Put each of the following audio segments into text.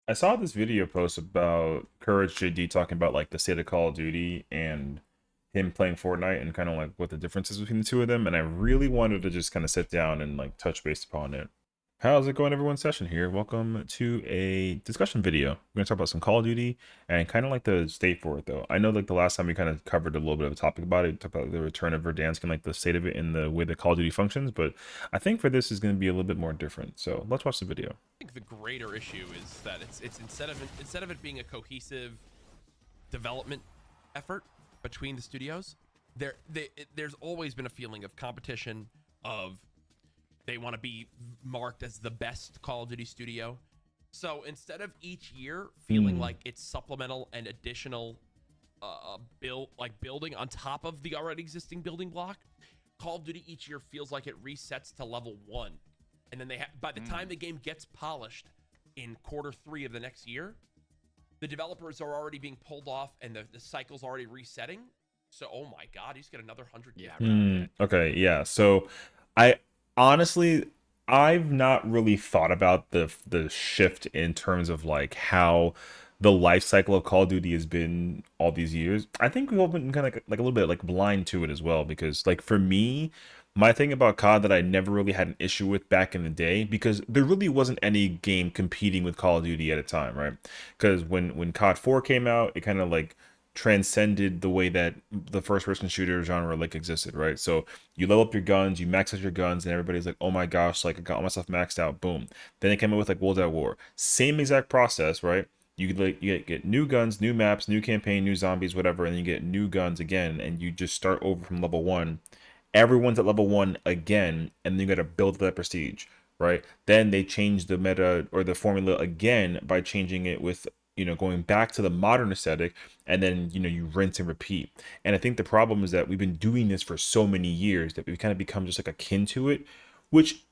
I saw this video post about CourageJD talking about like the state of Call of Duty and him playing Fortnite and kind of like what the differences between the two of them. And I really wanted to just kind of sit down and like touch base upon it. How's it going, everyone? Session here. Welcome to a discussion video. We're gonna talk about some Call of Duty and kind of like the state for it, though. I know like the last time we kind of covered a little bit of a topic about it, talked about the return of Verdansk and like the state of it and the way that Call of Duty functions. But I think for this is going to be a little bit more different. So let's watch the video. Think the greater issue is that it's instead of it being a cohesive development effort between the studios, there's always been a feeling of competition, of they want to be marked as the best Call of Duty studio. So instead of each year feeling like it's supplemental and additional building on top of the already existing building block, Call of Duty each year feels like it resets to level 1. And then by the time the game gets polished in quarter 3 of the next year, the developers are already being pulled off and the cycle's already resetting. So, oh my God, you just get another 100 years. Okay, yeah. So I honestly I've not really thought about the shift in terms of like how the life cycle of Call of Duty has been all these years. I think we've all been kind of like a little bit like blind to it as well because like for me, my thing about COD that I never really had an issue with back in the day because there really wasn't any game competing with Call of Duty at a time, right? Because when COD 4 came out, it kind of like transcended the way that the first person shooter genre like existed, right? So you level up your guns, you max out your guns, and everybody's like, oh my gosh, like I got all my stuff maxed out, boom. Then it came out with like World at War. Same exact process, right? You could like you get new guns, new maps, new campaign, new zombies, whatever, and then you get new guns again, and you just start over from level 1. Everyone's at level 1 again, and then you gotta build that prestige, right? Then they changed the meta or the formula again by changing it with going back to the modern aesthetic, and then you rinse and repeat. And I think the problem is that we've been doing this for so many years that we've kind of become just like akin to it, which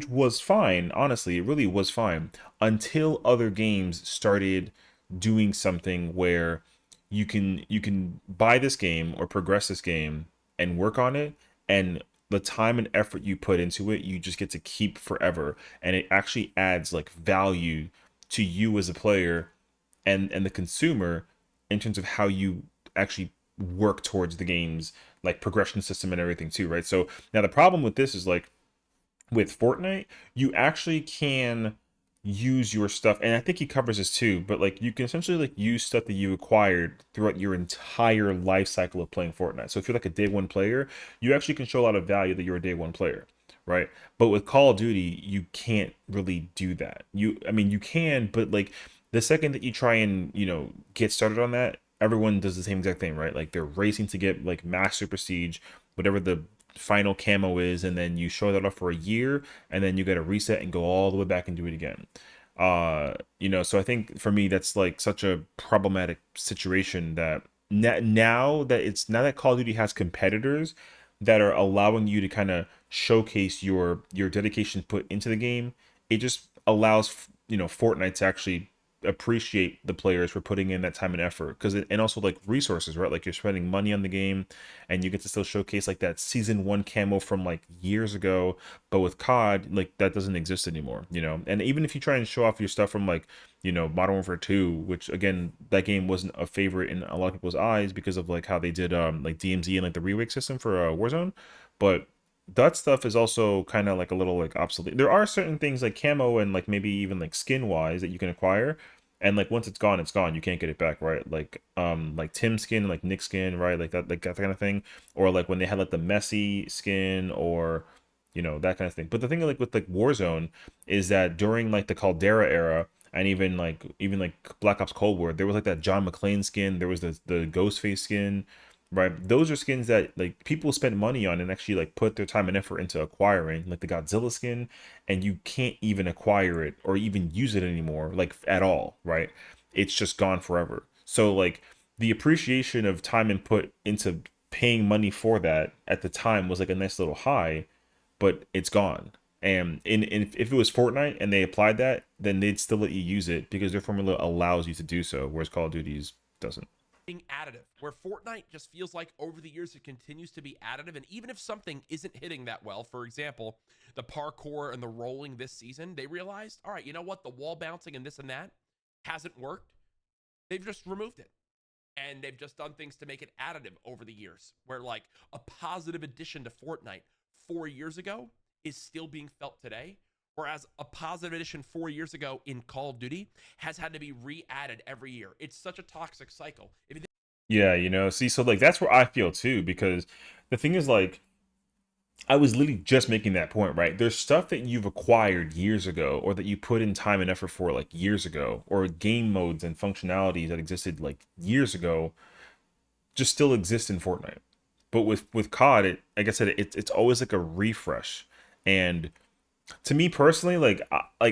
was fine. Honestly, it really was fine until other games started doing something where you can buy this game or progress this game and work on it, and the time and effort you put into it you just get to keep forever, and it actually adds like value to you as a player and the consumer in terms of how you actually work towards the game's like progression system and everything too, right? So now the problem with this is like with Fortnite, you actually can use your stuff, and I think he covers this too, but like you can essentially like use stuff that you acquired throughout your entire life cycle of playing Fortnite. So if you're like a day one player, you actually can show a lot of value that you're a day one player, right? But with Call of Duty, you can't really do that. I mean, you can, but like the second that you try and get started on that, everyone does the same exact thing, right? Like they're racing to get like master prestige, whatever the final camo is, and then you show that off for a year, and then you got to reset and go all the way back and do it again. So I think for me that's like such a problematic situation that now that Call of Duty has competitors that are allowing you to kind of showcase your dedication put into the game, it just allows Fortnite to actually appreciate the players for putting in that time and effort, because and also like resources, right? Like you're spending money on the game and you get to still showcase like that season 1 camo from like years ago. But with COD, like that doesn't exist anymore, and even if you try and show off your stuff from like Modern Warfare 2, which again that game wasn't a favorite in a lot of people's eyes because of like how they did like DMZ and like the rework system for Warzone. But that stuff is also kind of like a little like obsolete. There are certain things like camo and like maybe even like skin wise that you can acquire, and like once it's gone, it's gone. You can't get it back, right? Like Tim skin, like Nick skin, right? Like that kind of thing. Or like when they had like the messy skin, or that kind of thing. But the thing like with like Warzone is that during like the Caldera era, and even like Black Ops Cold War, there was like that John McClane skin, there was the Ghostface skin, right? Those are skins that like people spend money on and actually like put their time and effort into acquiring, like the Godzilla skin, and you can't even acquire it or even use it anymore, like at all, right? It's just gone forever. So like the appreciation of time and put into paying money for that at the time was like a nice little high, but it's gone. And if it was Fortnite and they applied that, then they'd still let you use it because their formula allows you to do so, whereas Call of Duty's doesn't. Being additive, where Fortnite just feels like over the years it continues to be additive, and even if something isn't hitting that well, for example, the parkour and the rolling this season, they realized, all right, you know what, the wall bouncing and this and that, hasn't worked, they've just removed it. And they've just done things to make it additive over the years, where like a positive addition to Fortnite 4 years ago is still being felt today. Whereas a positive addition 4 years ago in Call of Duty has had to be re-added every year. It's such a toxic cycle. If you Yeah, see, so like that's where I feel too, because the thing is like I was literally just making that point, right? There's stuff that you've acquired years ago or that you put in time and effort for like years ago, or game modes and functionalities that existed like years ago just still exist in Fortnite. But with COD, like I said, it's always like a refresh. And to me personally, I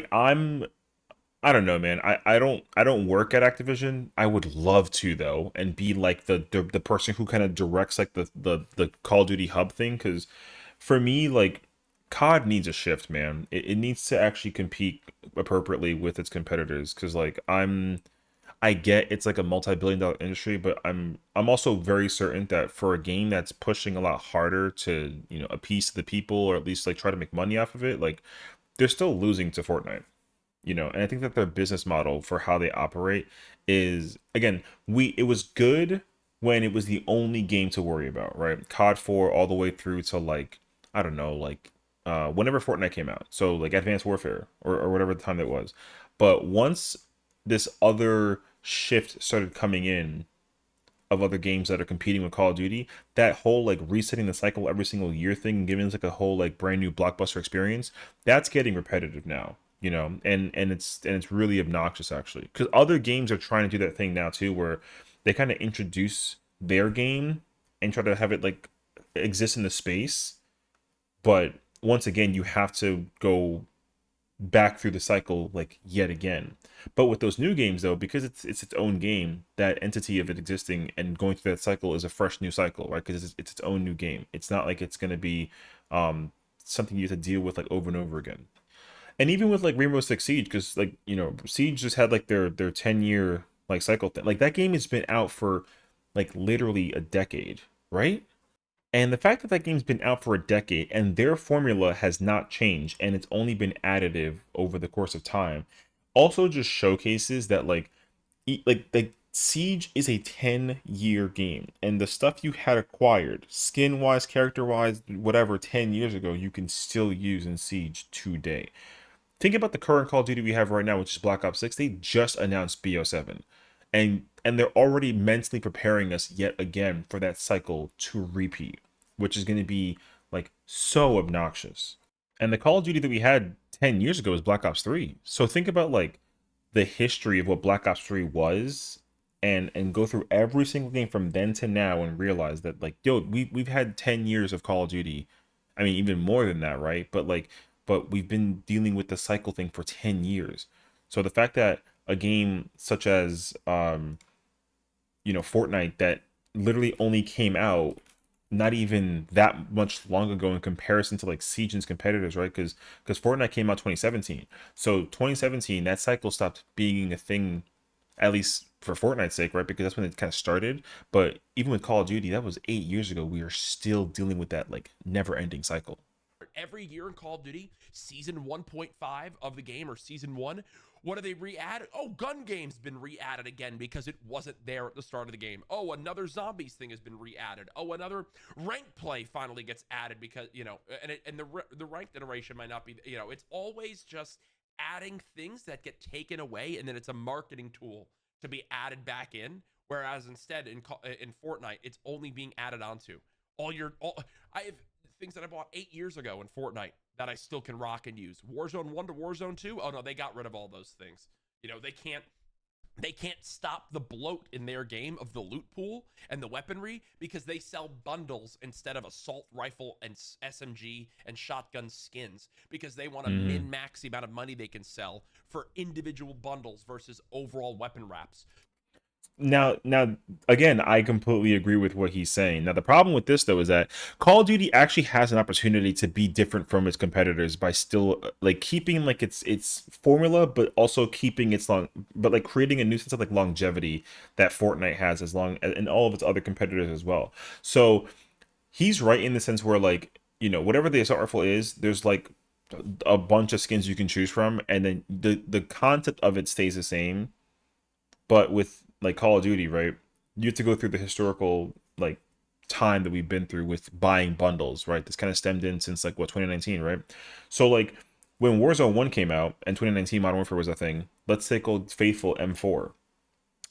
don't know, man. I don't work at Activision. I would love to though, and be like the person who kind of directs like the Call of Duty hub thing. Because for me, like COD needs a shift, man. It needs to actually compete appropriately with its competitors. Because like I get it's like a multi-billion-dollar industry, but I'm also very certain that for a game that's pushing a lot harder to appease the people, or at least like try to make money off of it, like they're still losing to Fortnite. And I think that their business model for how they operate is, again, we it was good when it was the only game to worry about, right? COD 4 all the way through to like, I don't know, like whenever Fortnite came out, so like Advanced Warfare, or whatever the time that was. But once this other shift started coming in of other games that are competing with Call of Duty, that whole like resetting the cycle every single year thing and giving us like a whole like brand new blockbuster experience, that's getting repetitive now. And it's really obnoxious actually, because other games are trying to do that thing now too, where they kind of introduce their game and try to have it like exist in the space. But once again, you have to go back through the cycle like yet again. But with those new games though, because it's its own game, that entity of it existing and going through that cycle is a fresh new cycle, right? Because it's its own new game. It's not like it's going to be something you have to deal with like over and over again. And even with like Rainbow Six Siege, because like Siege just had like their 10-year like cycle thing. Like that game has been out for like literally a decade, right? And the fact that that game's been out for a decade and their formula has not changed and it's only been additive over the course of time also just showcases that like Siege is a 10-year game, and the stuff you had acquired, skin wise, character wise, whatever, 10 years ago, you can still use in Siege today. Think about the current Call of Duty we have right now, which is Black Ops 6. They just announced BO7. And they're already mentally preparing us yet again for that cycle to repeat, which is going to be like so obnoxious. And the Call of Duty that we had 10 years ago was Black Ops 3. So think about like the history of what Black Ops 3 was, and go through every single game from then to now and realize that like yo, we've had 10 years of Call of Duty. I mean even more than that, right? But we've been dealing with the cycle thing for 10 years. So the fact that a game such as Fortnite, that literally only came out not even that much long ago in comparison to like Siege's competitors, right? Because Fortnite came out 2017. So 2017, that cycle stopped being a thing, at least for Fortnite's sake, right? Because that's when it kind of started. But even with Call of Duty, that was 8 years ago. We are still dealing with that like never-ending cycle. every year in Call of Duty, season 1.5 of the game or season 1, what do they re-add? Oh, gun game's been re-added again because it wasn't there at the start of the game. Oh, another zombies thing has been re-added. Oh, another rank play finally gets added because, the rank iteration might not be, it's always just adding things that get taken away, and then it's a marketing tool to be added back in. Whereas instead in Fortnite, it's only being added onto. I have things that I bought 8 years ago in Fortnite that I still can rock and use. Warzone 1 to Warzone 2. Oh no, they got rid of all those things. They can't stop the bloat in their game of the loot pool and the weaponry because they sell bundles instead of assault rifle and SMG and shotgun skins because they want to Mm-hmm. min max the amount of money they can sell for individual bundles versus overall weapon wraps. Now, again, I completely agree with what he's saying. Now, the problem with this though is that Call of Duty actually has an opportunity to be different from its competitors by still like keeping like its formula, but also keeping its but like creating a new sense of like longevity that Fortnite has, as long and all of its other competitors as well. So he's right in the sense where like whatever the assault rifle is, there's like a bunch of skins you can choose from, and then the concept of it stays the same, But with like Call of Duty, right? You have to go through the historical like time that we've been through with buying bundles, right? This kind of stemmed in since like what 2019, right? So like when Warzone 1 came out and 2019 Modern Warfare was a thing, let's take old faithful M4.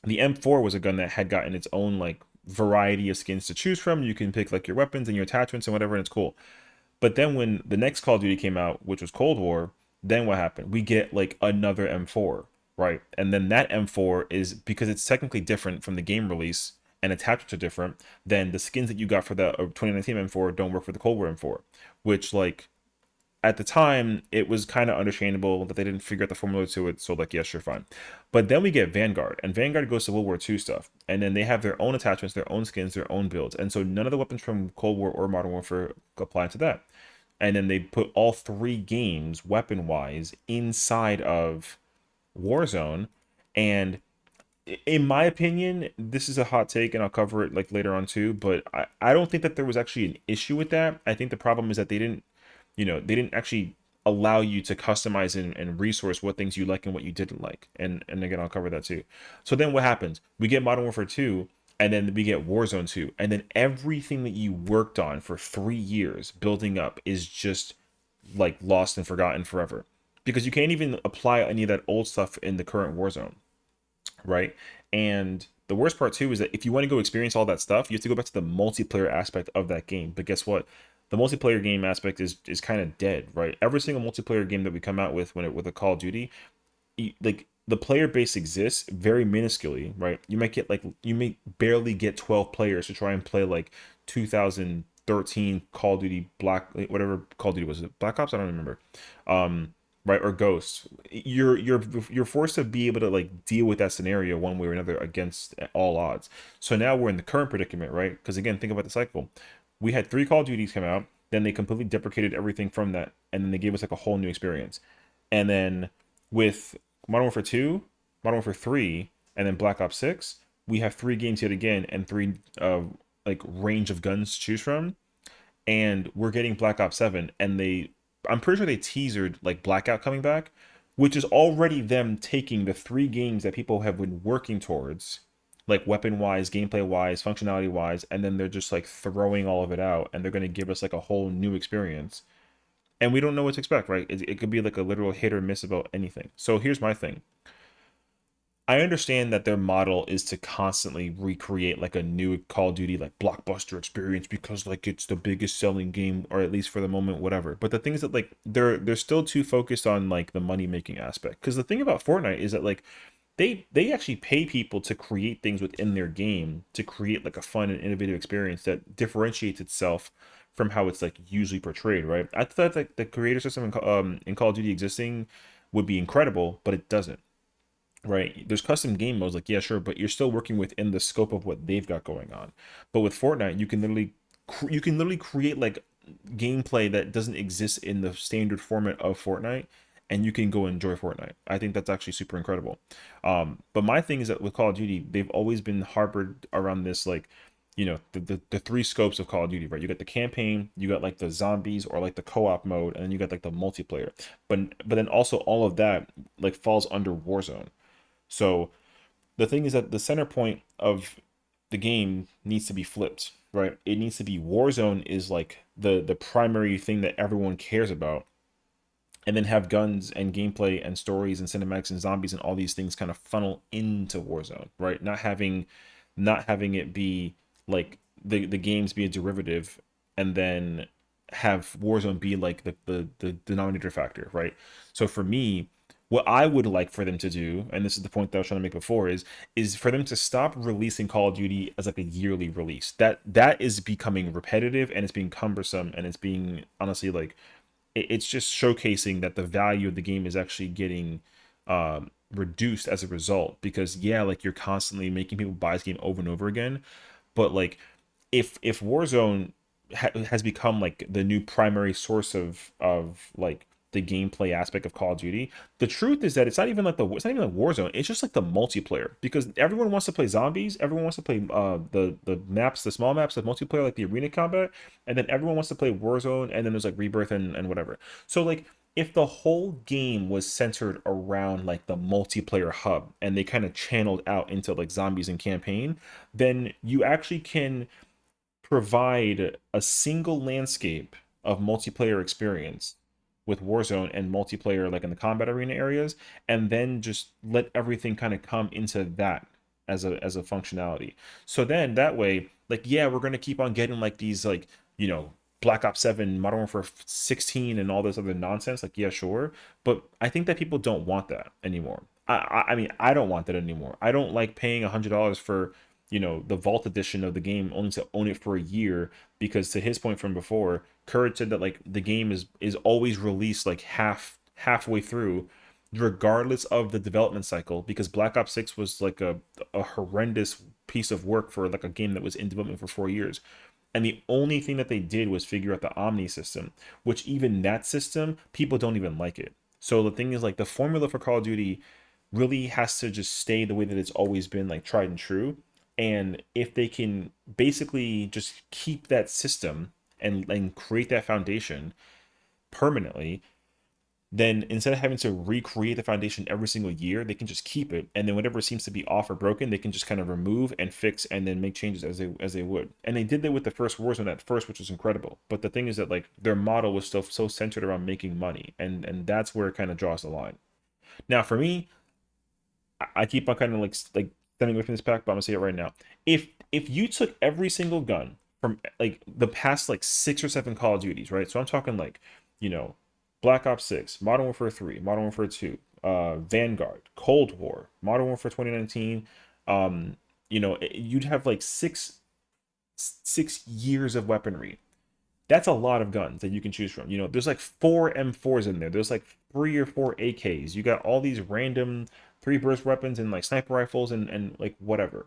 The M4 was a gun that had gotten its own like variety of skins to choose from. You can pick like your weapons and your attachments and whatever, and it's cool. But then when the next Call of Duty came out, which was Cold War, then what happened? We get like another M4, right? And then that M4 is because it's technically different from the game release and attachments are different, then the skins that you got for the 2019 M4 don't work for the Cold War M4, which like at the time it was kind of understandable that they didn't figure out the formula to it, so like yeah, sure, fine. But then we get Vanguard, and Vanguard goes to World War II stuff, and then they have their own attachments, their own skins, their own builds, and so none of the weapons from Cold War or Modern Warfare apply to that. And then they put all three games weapon wise inside of Warzone, and in my opinion, this is a hot take, and I'll cover it like later on too. But I don't think that there was actually an issue with that. I think the problem is that they didn't, they didn't actually allow you to customize and resource what things you like and what you didn't like. And again, I'll cover that too. So then what happens? We get Modern Warfare 2, and then we get Warzone 2, and then everything that you worked on for 3 years building up is just like lost and forgotten forever because you can't even apply any of that old stuff in the current Warzone, right? And the worst part too is that if you want to go experience all that stuff, you have to go back to the multiplayer aspect of that game. But guess what? The multiplayer game aspect is kind of dead, right? Every single multiplayer game that we come out with with a Call of Duty, like the player base exists very minusculely, right? You may barely get 12 players to try and play like 2013 Call of Duty Black, whatever Call of Duty was, it Black Ops? I don't remember. Right, or Ghosts. You're forced to be able to like deal with that scenario one way or another against all odds. So now we're in the current predicament, right? Because again, think about the cycle. We had three Call of Duties come out, then they completely deprecated everything from that, and then they gave us like a whole new experience. And then with Modern Warfare 2, Modern Warfare 3, and then Black Ops 6, we have three games yet again and three like range of guns to choose from. And we're getting Black Ops 7, and I'm pretty sure they teasered like Blackout coming back, which is already them taking the three games that people have been working towards, like weapon wise, gameplay wise, functionality wise, and then they're just like throwing all of it out, and they're going to give us like a whole new experience. And we don't know what to expect, right? It could be like a literal hit or miss about anything. So here's my thing. I understand that their model is to constantly recreate like a new Call of Duty like blockbuster experience because like it's the biggest selling game, or at least for the moment, whatever. But the thing is that like they're still too focused on like the money making aspect. Because the thing about Fortnite is that like they actually pay people to create things within their game to create like a fun and innovative experience that differentiates itself from how it's like usually portrayed, right? I thought like the creator system in Call of Duty existing would be incredible, but it doesn't, right? There's custom game modes, like yeah, sure, but you're still working within the scope of what they've got going on. But with Fortnite, you can literally create like gameplay that doesn't exist in the standard format of Fortnite, and you can go enjoy Fortnite. I think that's actually super incredible. But my thing is that with Call of Duty, they've always been harbored around this like, the three scopes of Call of Duty, right? You got the campaign, you got like the zombies or like the co-op mode, and then you got like the multiplayer. But then also all of that like falls under Warzone. So the thing is that the center point of the game needs to be flipped, right? It needs to be Warzone is like the primary thing that everyone cares about, and then have guns and gameplay and stories and cinematics and zombies and all these things kind of funnel into Warzone, right? Not having it be like the games be a derivative, and then have Warzone be like the denominator factor, right? So for me, what I would like for them to do, and this is the point that I was trying to make before, is for them to stop releasing Call of Duty as like a yearly release. That is becoming repetitive, and it's being cumbersome, and it's being honestly like it's just showcasing that the value of the game is actually getting reduced as a result, because yeah, like you're constantly making people buy this game over and over again. But like if Warzone has become like the new primary source of like the gameplay aspect of Call of Duty, the truth is that it's not even like Warzone. It's just like the multiplayer, because everyone wants to play zombies, everyone wants to play the maps, the small maps, the multiplayer like the arena combat, and then everyone wants to play Warzone, and then there's like Rebirth and whatever. So like if the whole game was centered around like the multiplayer hub and they kind of channeled out into like zombies and campaign, then you actually can provide a single landscape of multiplayer experience with Warzone and multiplayer like in the combat arena areas, and then just let everything kind of come into that as a functionality. So then that way, like yeah, we're gonna keep on getting like these like Black Ops 7, Modern Warfare 16, and all this other nonsense. Like yeah, sure, but I think that people don't want that anymore. I mean, I don't want that anymore. I don't like paying $100 for the vault edition of the game only to own it for a year, because to his point from before, Courage said that like the game is always released like halfway through, regardless of the development cycle, because Black Ops 6 was like a horrendous piece of work for like a game that was in development for 4 years. And the only thing that they did was figure out the Omni system, which even that system, people don't even like it. So the thing is, like, the formula for Call of Duty really has to just stay the way that it's always been, like tried and true. And if they can basically just keep that system and create that foundation permanently, then instead of having to recreate the foundation every single year, they can just keep it, and then whatever seems to be off or broken, they can just kind of remove and fix and then make changes as they would. And they did that with the first Warzone at first, which was incredible. But the thing is that like their model was still so centered around making money, and that's where it kind of draws the line. Now for me, I keep on kind of like stemming away from this pack, but I'm gonna say it right now. If you took every single gun from like the past like 6 or 7 Call of Duties, right? So I'm talking like, you know, Black Ops 6, Modern Warfare 3, Modern Warfare 2, Vanguard, Cold War, Modern Warfare 2019. You'd have like six years of weaponry. That's a lot of guns that you can choose from. There's like 4 M4s in there. There's like 3 or 4 AKs. You got all these random 3 burst weapons and like sniper rifles and like whatever.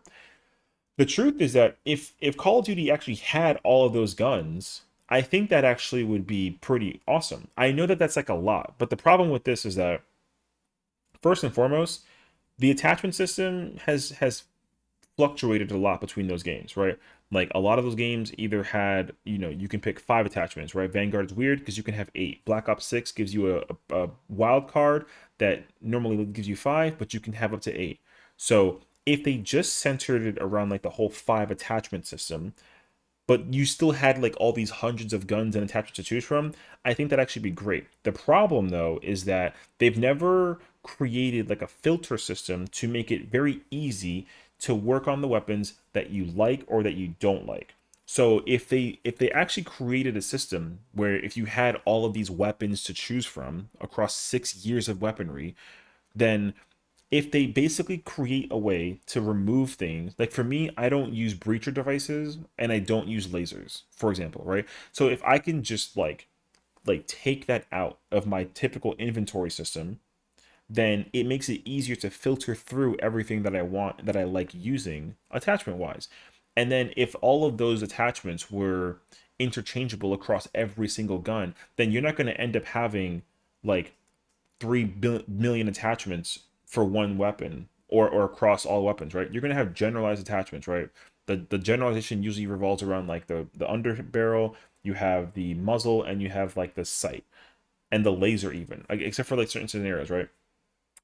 The truth is that if Call of Duty actually had all of those guns, I think that actually would be pretty awesome. I know that that's like a lot, but the problem with this is that first and foremost, the attachment system has fluctuated a lot between those games, right? Like a lot of those games either had, you can pick 5 attachments, right? Vanguard's weird because you can have 8. Black Ops 6 gives you a wild card that normally gives you 5, but you can have up to 8. So if they just centered it around like the whole 5 attachment system, but you still had like all these hundreds of guns and attachments to choose from, I think that actually be great. The problem though is that they've never created like a filter system to make it very easy to work on the weapons that you like or that you don't like. So if they actually created a system where if you had all of these weapons to choose from across 6 years of weaponry, then if they basically create a way to remove things, like for me, I don't use breacher devices and I don't use lasers, for example, right? So if I can just like take that out of my typical inventory system, then it makes it easier to filter through everything that I want, that I like using attachment wise. And then if all of those attachments were interchangeable across every single gun, then you're not going to end up having like 3 million attachments for one weapon, or across all weapons, right? You're going to have generalized attachments, right? The generalization usually revolves around like the under barrel, you have the muzzle, and you have like the sight and the laser even, like, except for like certain scenarios, right?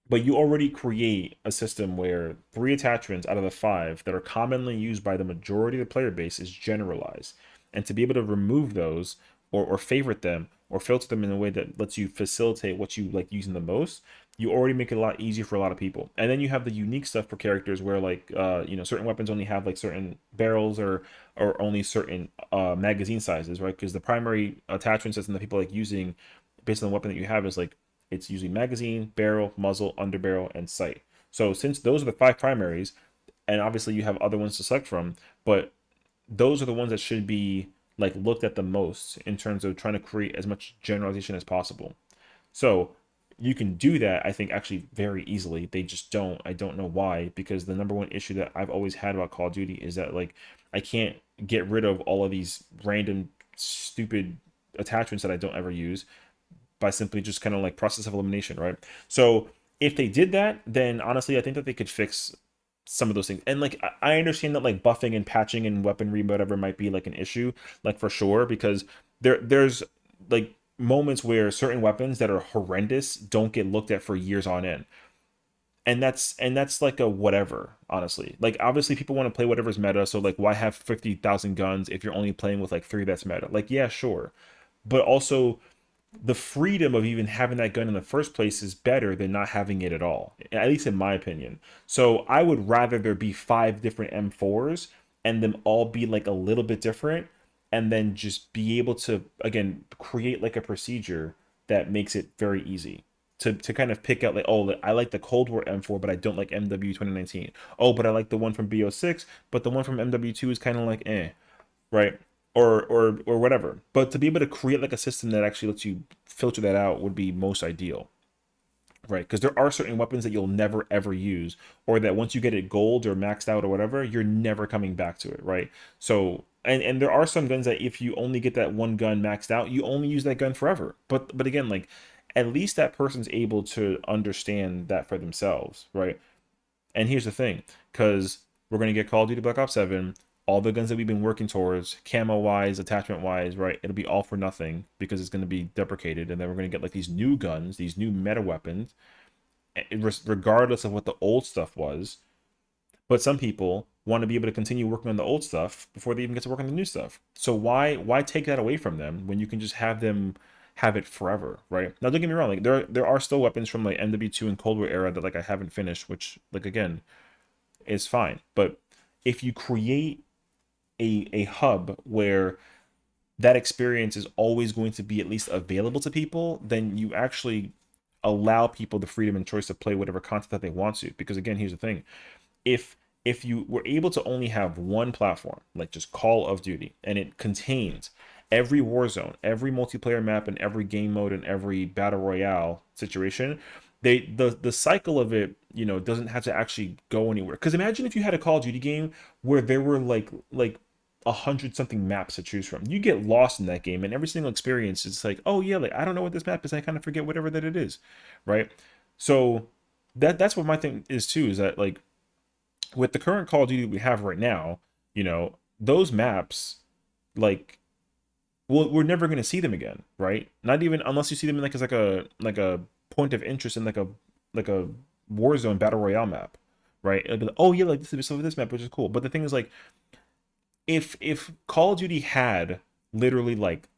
But you already create a system where 3 attachments out of the 5 that are commonly used by the majority of the player base is generalized. And to be able to remove those, or favorite them or filter them in a way that lets you facilitate what you like using the most, you already make it a lot easier for a lot of people. And then you have the unique stuff for characters where like certain weapons only have like certain barrels, or only certain magazine sizes, right? Because the primary attachment system that people like using based on the weapon that you have is like it's usually magazine, barrel, muzzle, underbarrel, and sight. So since those are the 5 primaries, and obviously you have other ones to select from, but those are the ones that should be like looked at the most in terms of trying to create as much generalization as possible. So you can do that, I think, actually very easily. They just don't. I don't know why, because the number one issue that I've always had about Call of Duty is that like I can't get rid of all of these random stupid attachments that I don't ever use by simply just kind of like process of elimination, right? So if they did that, then honestly, I think that they could fix some of those things. And like I understand that like buffing and patching and weaponry whatever might be like an issue, like for sure, because there's like moments where certain weapons that are horrendous don't get looked at for years on end. And that's like a whatever, honestly. Like obviously people want to play whatever's meta, so like why have 50,000 guns if you're only playing with like 3 that's meta? Like yeah, sure. But also the freedom of even having that gun in the first place is better than not having it at all, at least in my opinion. So I would rather there be 5 different M4s and them all be like a little bit different, and then just be able to again create like a procedure that makes it very easy to kind of pick out like, oh, I like the Cold War M4 but I don't like MW 2019. Oh, but I like the one from BO6, but the one from MW2 is kind of like right? Or whatever. But to be able to create like a system that actually lets you filter that out would be most ideal, right? Because there are certain weapons that you'll never ever use, or that once you get it gold or maxed out or whatever, you're never coming back to it, right? So and there are some guns that if you only get that one gun maxed out, you only use that gun forever. But again, like at least that person's able to understand that for themselves, right? And here's the thing, because we're going to get Call of Duty Black Ops 7, all the guns that we've been working towards, camo wise, attachment wise, right? It'll be all for nothing because it's going to be deprecated. And then we're going to get like these new guns, these new meta weapons, regardless of what the old stuff was. But some people want to be able to continue working on the old stuff before they even get to work on the new stuff. So why take that away from them when you can just have them have it forever, right? Now don't get me wrong, like there are still weapons from like MW2 and Cold War era that like I haven't finished, which like again is fine. But if you create a hub where that experience is always going to be at least available to people, then you actually allow people the freedom and choice to play whatever content that they want to. Because again, here's the thing: if you were able to only have one platform, like just Call of Duty, and it contains every war zone, every multiplayer map, and every game mode, and every battle royale situation, the cycle of it, doesn't have to actually go anywhere. Because imagine if you had a Call of Duty game where there were like 100 something maps to choose from. You get lost in that game, and every single experience is like, oh yeah, like I don't know what this map is. I kind of forget whatever that it is, right? So that's what my thing is too. Is that like with the current Call of Duty we have right now, those maps, like, well, we're never going to see them again, right? Not even unless you see them in like a point of interest in like a Warzone battle royale map, right? It'll be like, oh yeah, like this is this map, which is cool. But the thing is, like, if Call of Duty had literally like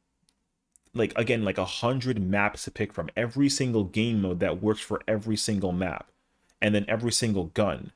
again like 100 maps to pick from, every single game mode that works for every single map, and then every single gun,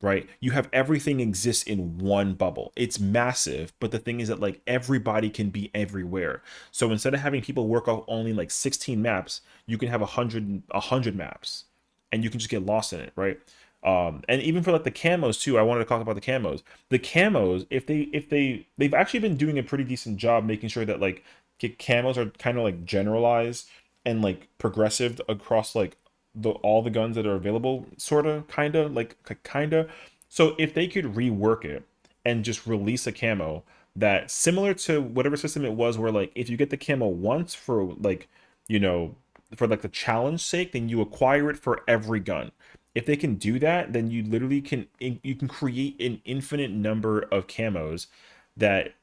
right? You have everything exists in one bubble. It's massive, but the thing is that like everybody can be everywhere. So instead of having people work off only like 16 maps, you can have a hundred maps, and you can just get lost in it, right? And even for like the camos too, I wanted to talk about the camos. The camos, if they've actually been doing a pretty decent job making sure that like camos are kind of like generalized and like progressive across like all the guns that are available, sort of, kind of, like kind of. So if they could rework it and just release a camo that similar to whatever system it was, where like if you get the camo once for like, you know for like the challenge sake, then you acquire it for every gun. If they can do that, then you literally you can create an infinite number of camos that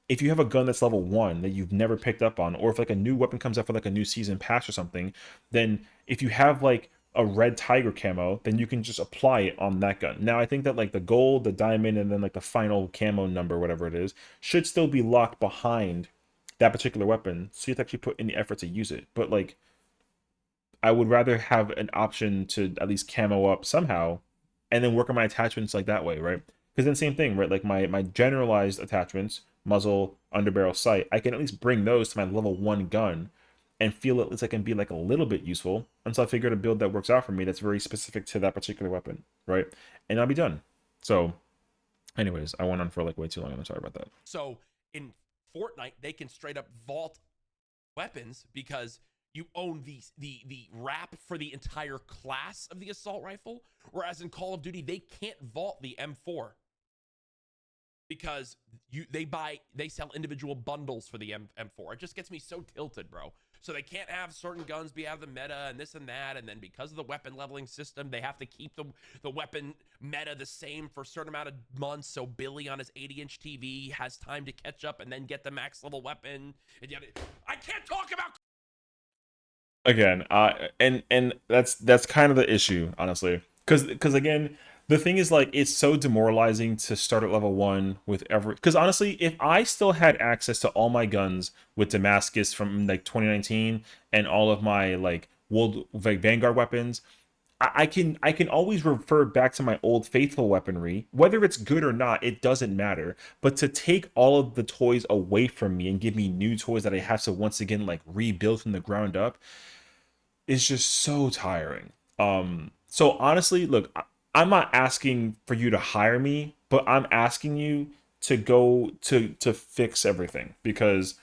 if you have a gun that's level 1 that you've never picked up on, or if like a new weapon comes out for like a new season pass or something, then if you have like a red tiger camo, then you can just apply it on that gun. Now I think that like the gold, the diamond, and then like the final camo number, whatever it is, should still be locked behind that particular weapon, so you have to actually put in the effort to use it. But like, I would rather have an option to at least camo up somehow, and then work on my attachments like that way, right? Because then same thing, right? Like my generalized attachments, muzzle, underbarrel, sight, I can at least bring those to my level 1 gun and feel at least I can be like a little bit useful until I figure out a build that works out for me that's very specific to that particular weapon, right? And I'll be done. So, anyways, I went on for like way too long. I'm sorry about that. So in Fortnite, they can straight up vault weapons because you own the wrap for the entire class of the assault rifle, whereas in Call of Duty they can't vault the M4 because they sell individual bundles for the M4. It just gets me so tilted, bro. So they can't have certain guns be out of the meta and this and that. And then because of the weapon leveling system, they have to keep the weapon meta the same for a certain amount of months. So Billy on his 80-inch TV has time to catch up and then get the max level weapon. And yet I can't talk about. Again, and that's kind of the issue, honestly, because again, the thing is, like, it's so demoralizing to start at level 1 with every, because honestly, if I still had access to all my guns with Damascus from like 2019 and all of my like world like Vanguard weapons, I can always refer back to my old faithful weaponry, whether it's good or not, it doesn't matter. But to take all of the toys away from me and give me new toys that I have to once again like rebuild from the ground up is just so tiring. So honestly, look, I'm not asking for you to hire me, but I'm asking you to go to fix everything, because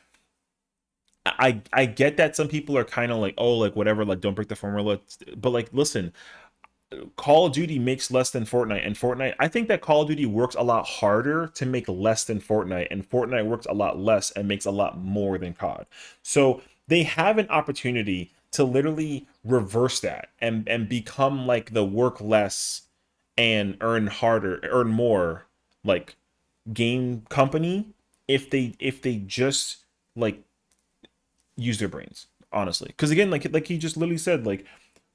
I get that some people are kind of like, oh, like whatever, like don't break the formula, but like listen, Call of Duty makes less than Fortnite, and Fortnite, I think that Call of Duty works a lot harder to make less than Fortnite, and Fortnite works a lot less and makes a lot more than COD. So they have an opportunity to literally reverse that and become like the work less and earn harder, earn more, like game company, if they just like use their brains, honestly. Because again, like he just literally said, like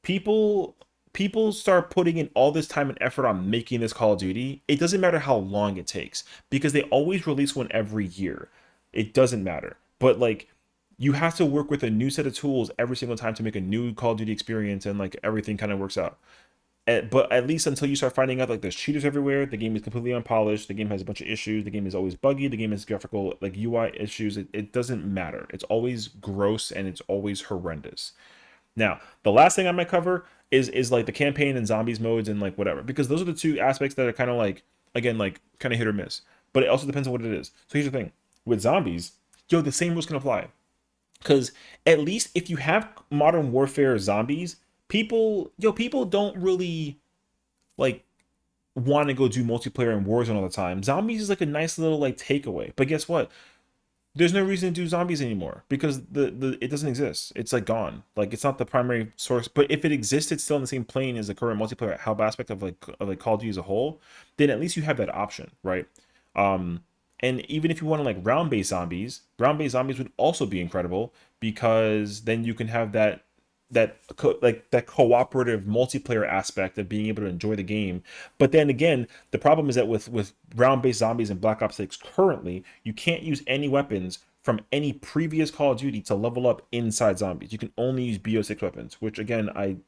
people people start putting in all this time and effort on making this Call of Duty, it doesn't matter how long it takes, because they always release one every year. It doesn't matter. But like, you have to work with a new set of tools every single time to make a new Call of Duty experience, and like everything kind of works out. But at least until you start finding out like there's cheaters everywhere, the game is completely unpolished, the game has a bunch of issues, the game is always buggy, the game has graphical like UI issues, it doesn't matter. It's always gross and it's always horrendous. Now, the last thing I might cover is like the campaign and zombies modes and like whatever, because those are the two aspects that are kind of like, again, like kind of hit or miss. But it also depends on what it is. So here's the thing: with zombies, yo, the same rules can apply. Because at least if you have Modern Warfare zombies, people don't really like want to go do multiplayer in Warzone all the time. Zombies is like a nice little like takeaway. But guess what? There's no reason to do zombies anymore, because the it doesn't exist. It's like gone. Like it's not the primary source. But if it exists, it's still in the same plane as the current multiplayer help aspect of like Call of Duty as a whole. Then at least you have that option, right? Um, and even if you want to like round based zombies would also be incredible, because then you can have that cooperative multiplayer aspect of being able to enjoy the game. But then again, the problem is that with round based zombies in Black Ops 6 currently, you can't use any weapons from any previous Call of Duty to level up inside zombies. You can only use BO6 weapons, which again, I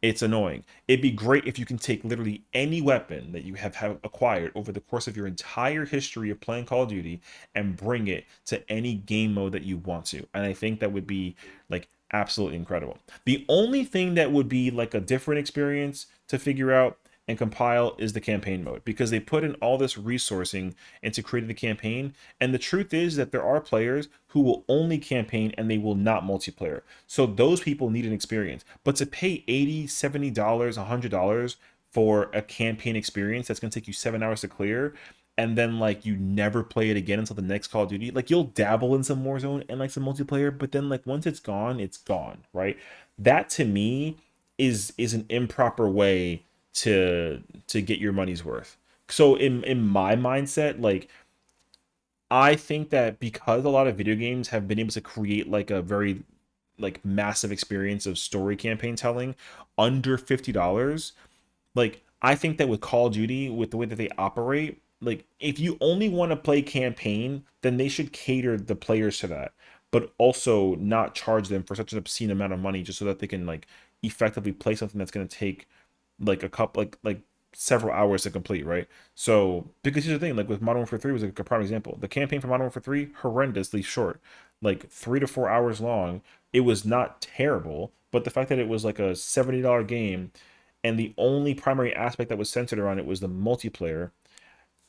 it's annoying. It'd be great if you can take literally any weapon that you have acquired over the course of your entire history of playing Call of Duty and bring it to any game mode that you want to. And I think that would be like absolutely incredible. The only thing that would be like a different experience to figure out and compile is the campaign mode, because they put in all this resourcing into creating the campaign, and the truth is that there are players who will only campaign and they will not multiplayer, so those people need an experience. But to pay 80, $70, $100 for a campaign experience that's going to take you 7 hours to clear, and then like you never play it again until the next Call of Duty, like you'll dabble in some Warzone and like some multiplayer, but then like once it's gone, right? That to me is an improper way to get your money's worth. So in my mindset, like I think that because a lot of video games have been able to create like a very like massive experience of story campaign telling under $50, like I think that with Call of Duty, with the way that they operate, like if you only want to play campaign, then they should cater the players to that, but also not charge them for such an obscene amount of money just so that they can like effectively play something that's going to take like a couple like several hours to complete, right? So because here's the thing, like with Modern Warfare 3 was like a prime example. The campaign for Modern Warfare 3 horrendously short, like 3 to 4 hours long. It was not terrible, but the fact that it was like a $70 game and the only primary aspect that was centered around it was the multiplayer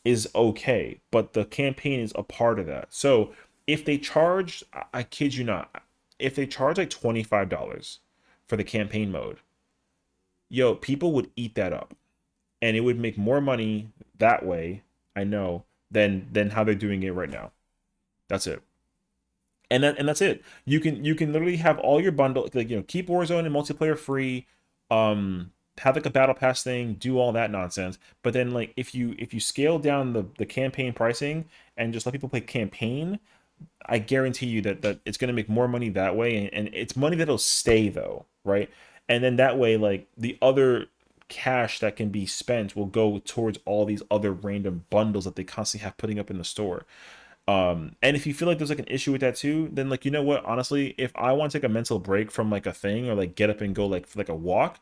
is okay, but the campaign is a part of that. So if they charge, I kid you not, if they charge like $25 for the campaign mode, yo, people would eat that up, and it would make more money that way, I know, than how they're doing it right now. That's it. and that's it. You can literally have all your bundle, like, keep Warzone and multiplayer free, have like a battle pass thing, do all that nonsense. But then like if you scale down the campaign pricing and just let people play campaign, I guarantee you that it's going to make more money that way, and it's money that'll stay though, right? And then that way, like the other cash that can be spent will go towards all these other random bundles that they constantly have putting up in the store. And if you feel like there's like an issue with that too, then like, you know what, honestly, if I want to take a mental break from like a thing, or like get up and go like for like a walk,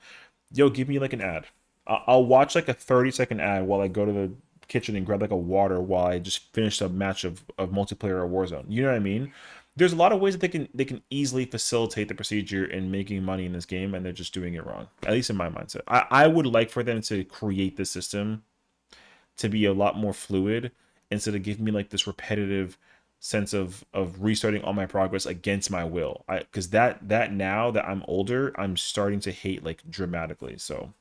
yo, give me like an ad. I'll watch like a 30-second ad while I go to the kitchen and grab like a water while I just finish a match of multiplayer or Warzone. You know what I mean? There's a lot of ways that they can easily facilitate the procedure in making money in this game, and they're just doing it wrong. At least in my mindset. I would like for them to create the system to be a lot more fluid, instead of giving me like this repetitive sense of restarting all my progress against my will. Because that now that I'm older, I'm starting to hate like dramatically. So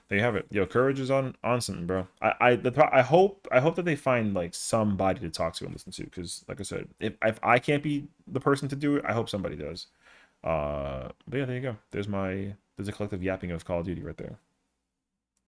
there you have it. Yo, Courage is on something, bro. I hope that they find like somebody to talk to and listen to, because like I said, if I can't be the person to do it, I hope somebody does. But yeah, there you go. There's a collective yapping of Call of Duty right there.